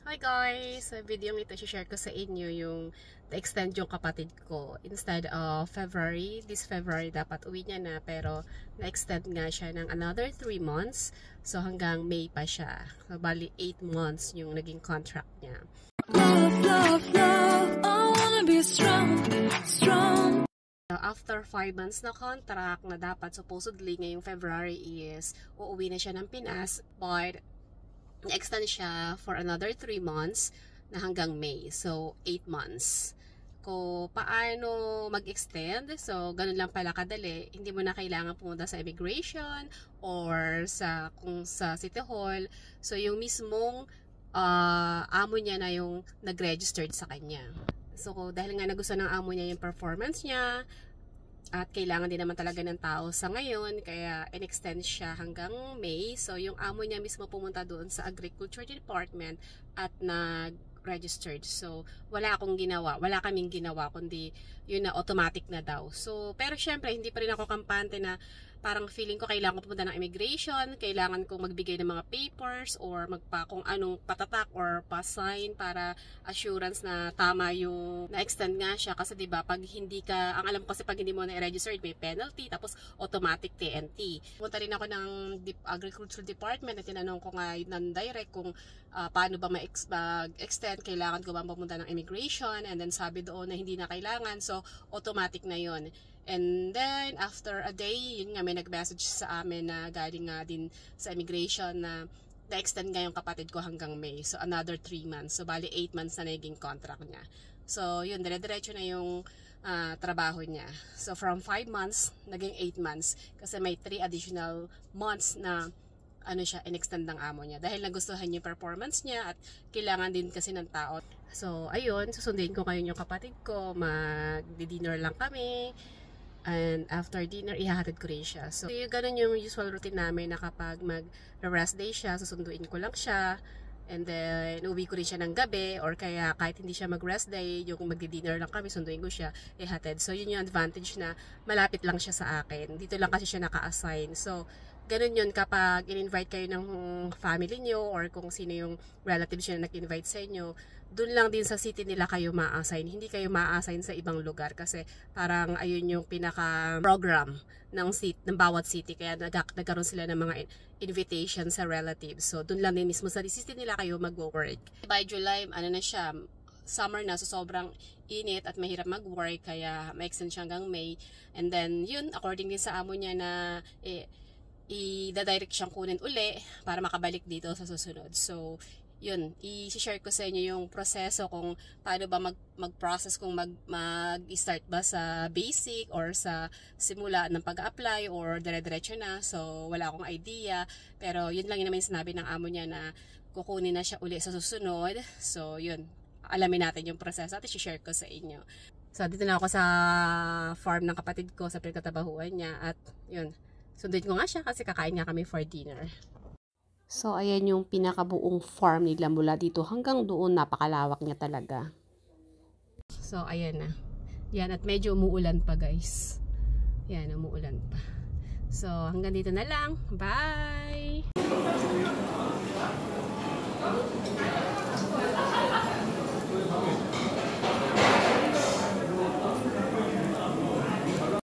Hi guys! Sa video ito, share ko sa inyo yung na-extend yung kapatid ko. Instead of February, this February dapat uwi niya na, pero na-extend nga siya ng another 3 months. So hanggang May pa siya. So bali 8 months yung naging contract niya. Love, love, love, I wanna be strong, strong. After 5 months na contract na dapat supposedly ngayong February is uuwi na siya ng Pinas, but na-extend siya for another 3 months na hanggang May. So, 8 months. Kung paano mag-extend, so, ganun lang pala kadali. Hindi mo na kailangan pumunta sa immigration or kung sa City Hall. So, yung mismong amo niya na yung nag-registered sa kanya. So, dahil nga nagustuhan ng amo niya yung performance niya, at kailangan din naman talaga ng tao sa ngayon, kaya in-extend siya hanggang May. So yung amo niya mismo pumunta doon sa Agriculture Department at nag-registered. So wala kaming ginawa kundi yun na automatic na daw. So pero syempre hindi pa rin ako kampante na parang feeling ko kailangan ko pumunta ng immigration, kailangan kong magbigay ng mga papers or kung anong patatak or pa-sign para assurance na tama yung na-extend nga siya. Kasi diba pag hindi ka, ang alam ko kasi pag hindi mo na-registered may penalty, tapos automatic TNT. Pumunta rin ako ng Agriculture Department at tinanong ko nga ng direct kung paano ba mag-extend, kailangan ko ba pumunta ng immigration, and then sabi doon na hindi na kailangan, so automatic na yon. And then, after a day, yun nga, may nag-message sa amin na galing nga din sa immigration na na-extend nga yung kapatid ko hanggang May. So, another 3 months. So, bali 8 months na naging contract niya. So, yun, dire-diretso na yung trabaho niya. So, from 5 months, naging 8 months. Kasi may 3 additional months na in-extend ng amo niya. Dahil nagustuhan yung performance niya at kailangan din kasi ng tao. So, ayun, susundin ko ngayon yung kapatid ko. Mag-dinner lang kami. And after dinner, ihahatid ko rin siya. So, ganun yung usual routine namin na kapag mag-rest day siya, susunduin ko lang siya. And then, uwi ko rin siya ng gabi, or kaya kahit hindi siya mag-rest day, yung magdi-dinner lang kami, sunduin ko siya, ihatid. So, yun yung advantage na malapit lang siya sa akin. Dito lang kasi siya naka-assign. So, ganun yun kapag in-invite kayo ng family nyo or kung sino yung relatives nyo na nag-invite sa inyo, dun lang din sa city nila kayo ma-assign. Hindi kayo ma-assign sa ibang lugar kasi parang ayun yung pinaka-program ng bawat city. Kaya nagkaroon sila ng mga invitation sa relatives. So, dun lang din mismo sa city nila kayo mag-work. By July, summer na, so sobrang init at mahirap mag-work, kaya ma-extend siya hanggang May. And then, yun, according din sa amo niya na i-direct siyang kunin uli para makabalik dito sa susunod. So, yun, i-share ko sa inyo yung proseso kung paano ba mag-process, kung mag-start ba sa basic or sa simula ng pag-apply or dire-diretso na. So, wala akong idea. Pero, yun lang yun naman yung sinabi ng amo niya na kukunin na siya uli sa susunod. So, yun, alamin natin yung proseso at i-share ko sa inyo. So, dito na ako sa farm ng kapatid ko sa pinagkatabahuan niya at yun, sundin ko nga siya kasi kakain nga kami for dinner. So, ayan yung pinakabuong farm nila mula dito hanggang doon. Napakalawak niya talaga. So, ayan na. Yan, at medyo umuulan pa, guys. Yan, umuulan pa. So, hanggang dito na lang. Bye!